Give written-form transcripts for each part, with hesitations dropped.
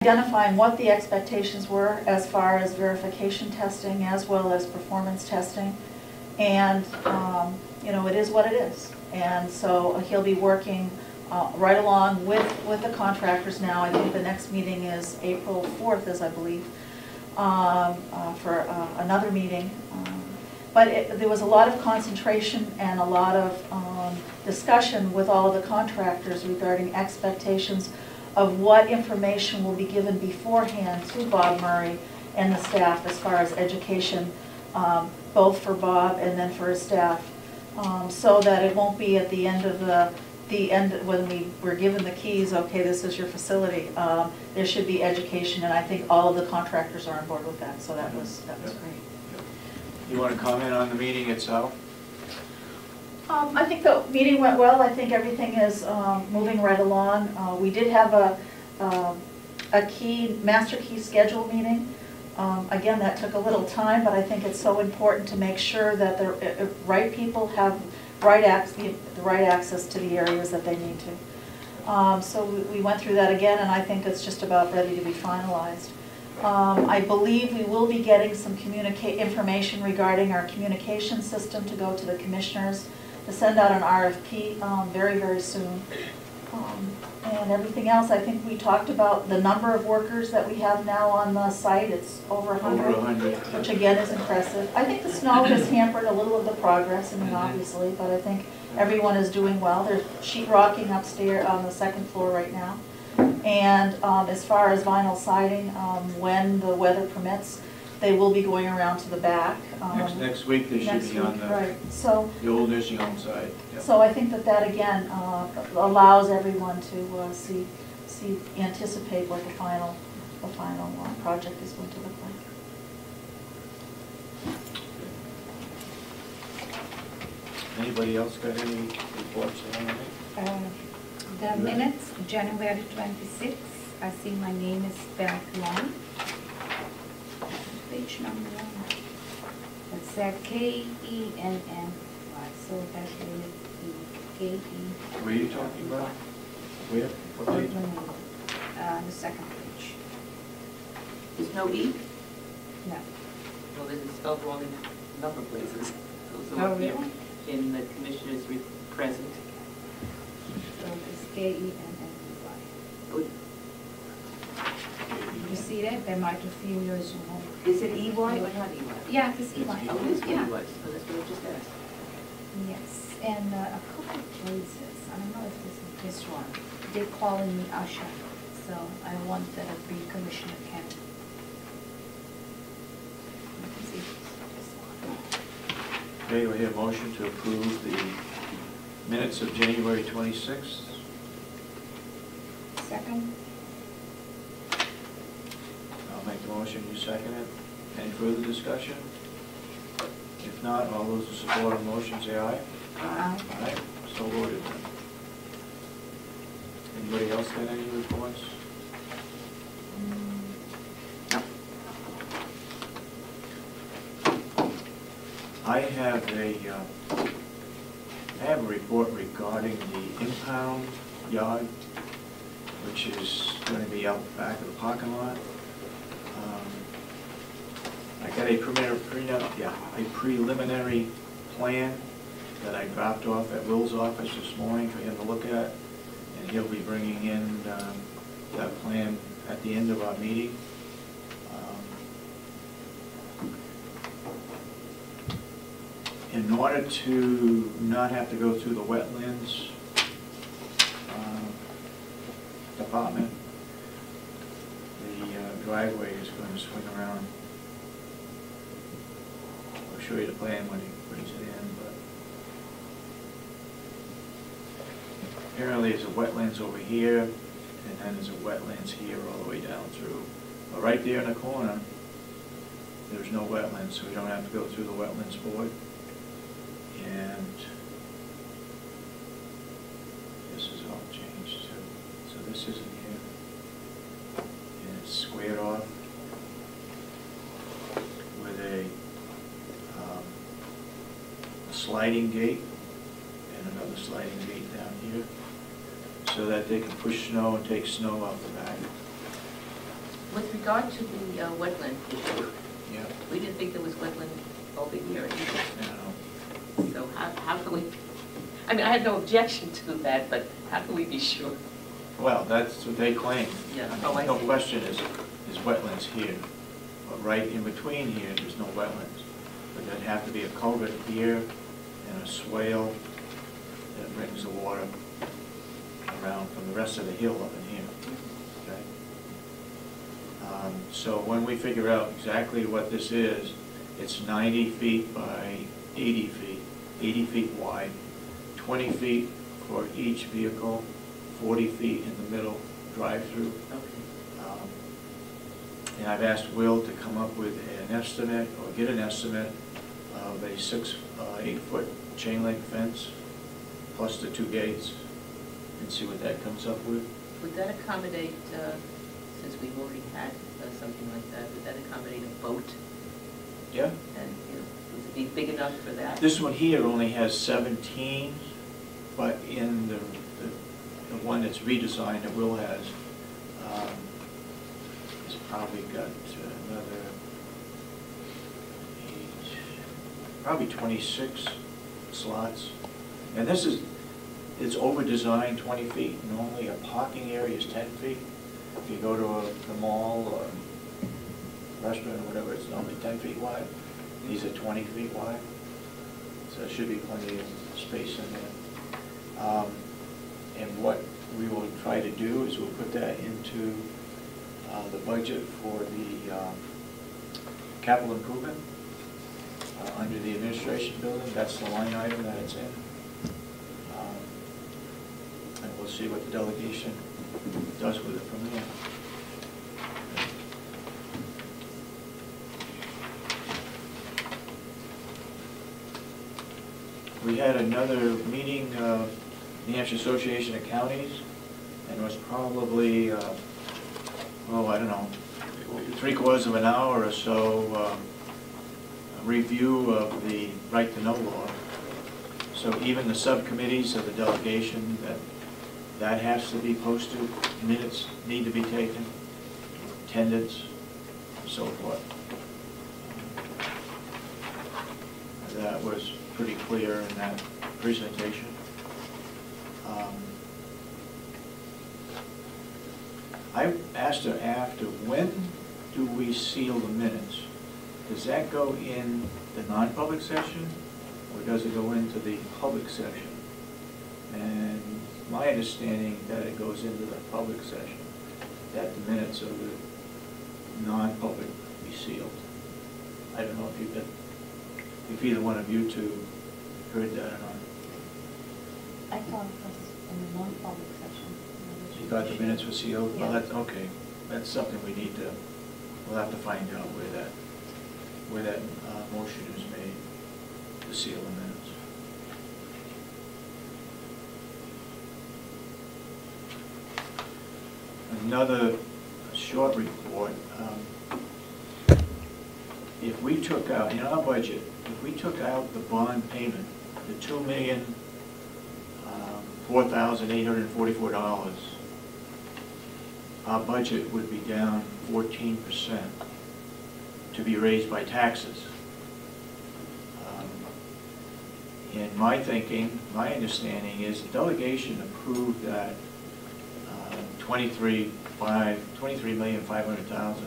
identifying what the expectations were as far as verification testing as well as performance testing. And, you know, it is what it is. And so he'll be working right along with the contractors now. I think the next meeting is April 4th, as I believe, for another meeting. But there was a lot of concentration and a lot of discussion with all of the contractors regarding expectations of what information will be given beforehand to Bob Murray and the staff as far as education, both for Bob and then for his staff, so that it won't be at the end of the end when we were given the keys, okay, this is your facility. There should be education, and I think all of the contractors are on board with that, so that was great. You want to comment on the meeting itself? I think the meeting went well. I think everything is moving right along. We did have a master key schedule meeting. Again, that took a little time, but I think it's so important to make sure that the right people have the right access to the areas that they need to. So we went through that again, and I think it's just about ready to be finalized. I believe we will be getting some information regarding our communication system to go to the commissioners to send out an RFP very, very soon. And everything else, I think we talked about the number of workers that we have now on the site. It's over 100, which again is impressive. I think the snow has hampered a little of the progress, I mean, obviously, but I think everyone is doing well. There's sheetrocking upstairs on the second floor right now. And as far as vinyl siding, when the weather permits, they will be going around to the back. Next week they should be on the old nursing home side. Yep. So I think that again allows everyone to anticipate what the final project is going to look like. Anybody else got any reports on the minutes, January 26th, I see my name is spelled wrong. Page number 1. It's K-E-N-N-Y, so that will be K-E. What are you talking about? Where? What page? The second page. There's no E? No. Well, then it's spelled wrong in a number of places. Oh, really? In the commissioners present. So it's K-E-N-N-Y. You see that? There might be a few years more. Is it EY or not EY? Yeah, it's EY. Oh, it is EY. Yeah. So that's what I just asked. Yes, and a couple of places, I don't know if this is this one, they're calling me Usher, so I want that to be Commissioner Kent. Let's see, this one. Okay, we have a motion to approve the minutes of January 26th. Second. I'll make the motion, you second it. Any further discussion? If not, all those who support the motion say aye. Aye. Aye, so voted. Anybody else got any reports? I have a report regarding the impound yard, which is going to be out back of the parking lot. I got a preliminary plan that I dropped off at Will's office this morning for him to look at, and he'll be bringing in that plan at the end of our meeting. In order to not have to go through the wetlands department, the driveway is going to swing around. I'll show you the plan when he brings it in, but apparently there's a wetlands over here, and then there's a wetlands here all the way down through. But right there in the corner, there's no wetlands, so we don't have to go through the wetlands board. And this is all changed too. So this isn't here. And it's squared off with a sliding gate and another sliding gate down here, so that they can push snow and take snow out the back. With regard to the wetland issue, Yeah, we didn't think there was wetland over here either. I don't know. So how can we, I mean, I had no objection to that, but how can we be sure? Well, that's what they claim. Yeah. I mean, Oh, I no see. question is wetlands here. But right in between here, there's no wetlands. But there'd have to be a culvert here and a swale that brings the water around from the rest of the hill up in here. Okay? So when we figure out exactly what this is, it's 90 feet by 80 feet, 80 feet wide, 20 feet for each vehicle, 40 feet in the middle drive-through. Okay. And I've asked Will to come up with an estimate, or get an estimate, of a 8-foot chain link fence, plus the 2 gates, and see what that comes up with. Would that accommodate, since we've already had something like that, would that accommodate a boat? Yeah? And, you know, would it be big enough for that? This one here only has 17, but in the one that's redesigned that Will has, it's probably got another 8, probably 26 slots. And this is, it's over-designed 20 feet. Normally a parking area is 10 feet. If you go to the mall or restaurant or whatever, it's normally 10 feet wide. These are 20 feet wide. So there should be plenty of space in there. And what we will try to do is we'll put that into the budget for the capital improvement under the administration building. That's the line item that it's in. And we'll see what the delegation does with it from there. We had another meeting, New Hampshire Association of Counties, and it was probably, oh, I don't know, 3/4 of an hour or so review of the right-to-know law. So even the subcommittees of the delegation, that has to be posted, minutes need to be taken, attendance, and so forth. That was pretty clear in that presentation. I asked her after, when do we seal the minutes? Does that go in the non-public session, or does it go into the public session? And my understanding that it goes into the public session, that the minutes of the non-public be sealed. I don't know if either one of you two heard that or not. I thought it was in the non-public session. You thought the minutes were sealed? Well, Yeah. that's, okay, that's something we need to, we'll have to find out where that motion is made to seal the minutes. Another short report. If we took out, in our budget, if we took out the bond payment, the $2,004,844, our budget would be down 14% to be raised by taxes. In my thinking, my understanding is the delegation approved that $23,500,000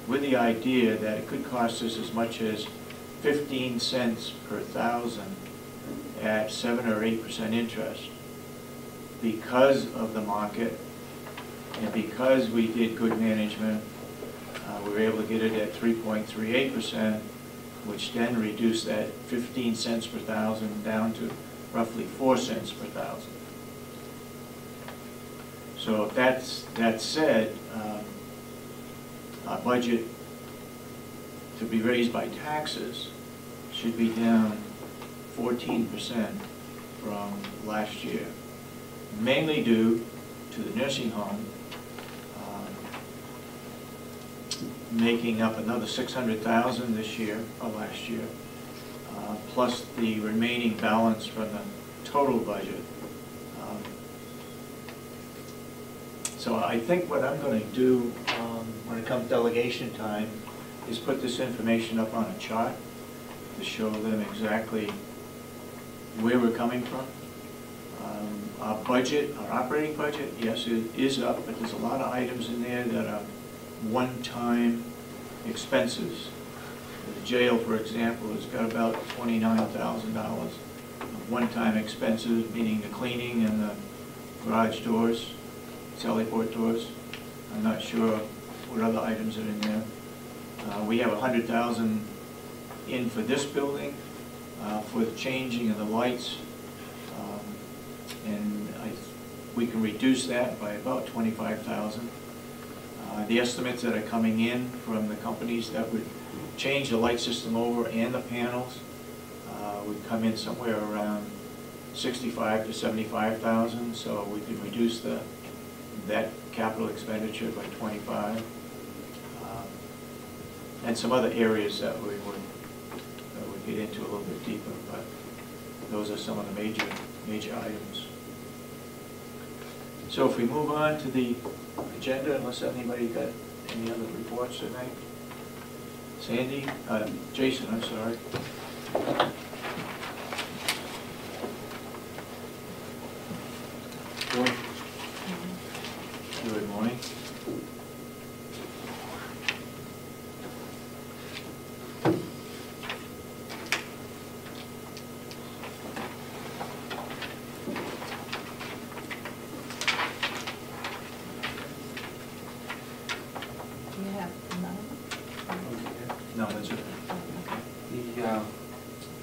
with the idea that it could cost us as much as 15 cents per thousand at 7 or 8% interest. Because of the market and because we did good management, we were able to get it at 3.38%, which then reduced that 15 cents per thousand down to roughly 4 cents per thousand. So if that said, our budget to be raised by taxes should be down 14% from last year, mainly due to the nursing home making up another $600,000 this year or last year, plus the remaining balance from the total budget. So I think what I'm going to do when it come delegation time, is put this information up on a chart to show them exactly where we're coming from. Our budget, our operating budget, yes, it is up, but there's a lot of items in there that are one-time expenses. The jail, for example, has got about $29,000 of one-time expenses, meaning the cleaning and the garage doors, Sallyport doors. I'm not sure what other items are in there. We have $100,000 in for this building, for the changing of the lights. And we can reduce that by about $25,000. The estimates that are coming in from the companies that would change the light system over and the panels would come in somewhere around $65,000 to $75,000. So we could reduce that capital expenditure by $25,000. And some other areas that we would get into a little bit deeper, but those are some of the major items. So if we move on to the agenda, unless anybody got any other reports tonight. Sandy, Jason, I'm sorry. Good morning. No, that's it. The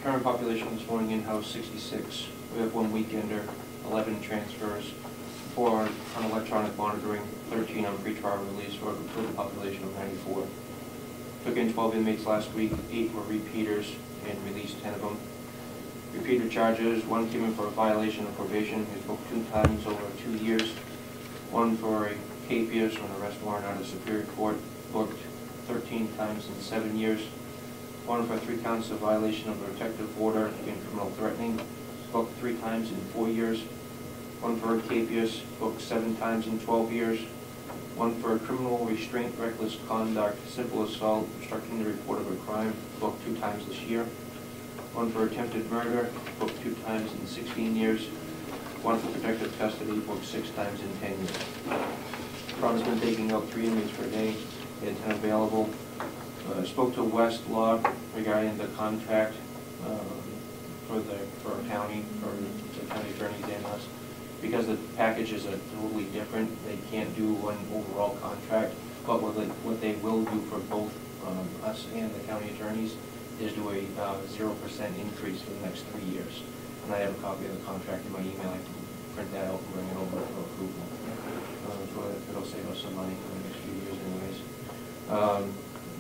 current population this morning in-house 66. We have 1 weekender, 11 transfers, 4 on electronic monitoring, 13 on pretrial release for a total population of 94. Took in 12 inmates last week, 8 were repeaters and released 10 of them. Repeater charges, 1 came in for a violation of probation, he was booked 2 times over 2 years. 1 for a capias or an arrest warrant out of Superior Court, booked 13 times in 7 years. 1 for 3 counts of violation of a protective order and criminal threatening, booked 3 times in 4 years. 1 for a capias, booked 7 times in 12 years. 1 for a criminal restraint, reckless conduct, simple assault, obstructing the report of a crime, booked 2 times this year. 1 for attempted murder, booked 2 times in 16 years. 1 for protective custody, booked 6 times in 10 years. Department's been taking out 3 inmates per day. They had 10 available. Spoke to West Law regarding the contract for our county, for the county attorneys and us. Because the packages are totally different, they can't do one overall contract. But what they will do for both us and the county attorneys is do a 0% increase for the next 3 years. And I have a copy of the contract in my email. I can print that out and bring it over for approval. So it'll save us some money for the next few years anyways.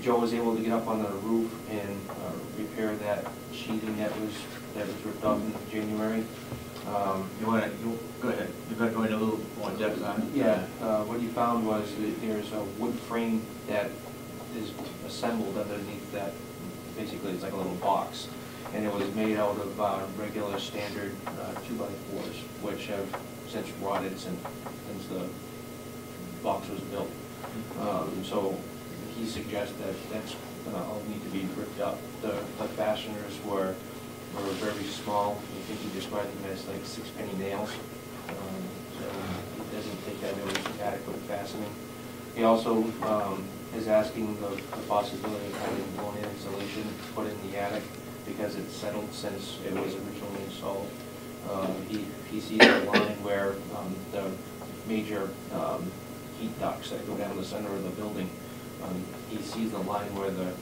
Joe was able to get up on the roof and repair that sheathing that was ripped off in January. Go ahead. You're going to go into a little more depth on it? Yeah. What he found was that there's a wood frame that is assembled underneath that. Basically, it's like a little box. And it was made out of regular standard 2x4s, which have since rotted since the box was built. So he suggests that that's all need to be ripped up. The fasteners were very small. I think he described them as like 6-penny nails. So it doesn't think that there was adequate fastening. He also is asking the possibility of having blown-in insulation put in the attic because it's settled since it was originally installed. He sees a line where the major heat ducts that go down the center of the building, he sees the line where the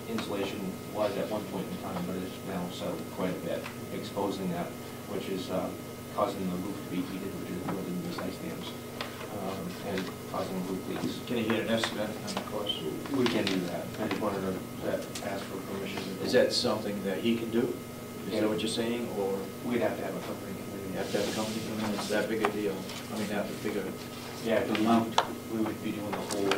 insulation was at one point in time, but it's now settled quite a bit, exposing that, which is causing the roof to be heated, which is building these ice dams, and causing roof leaks. Can you get an estimate on the cost? We can do that. I just wanted to ask for permission. Is that something that he can do? Is that what you're saying, or? We'd have to have a company come in. You have to have a company come in? It's that big a deal? I mean, that big a Yeah, amount? we would be doing the whole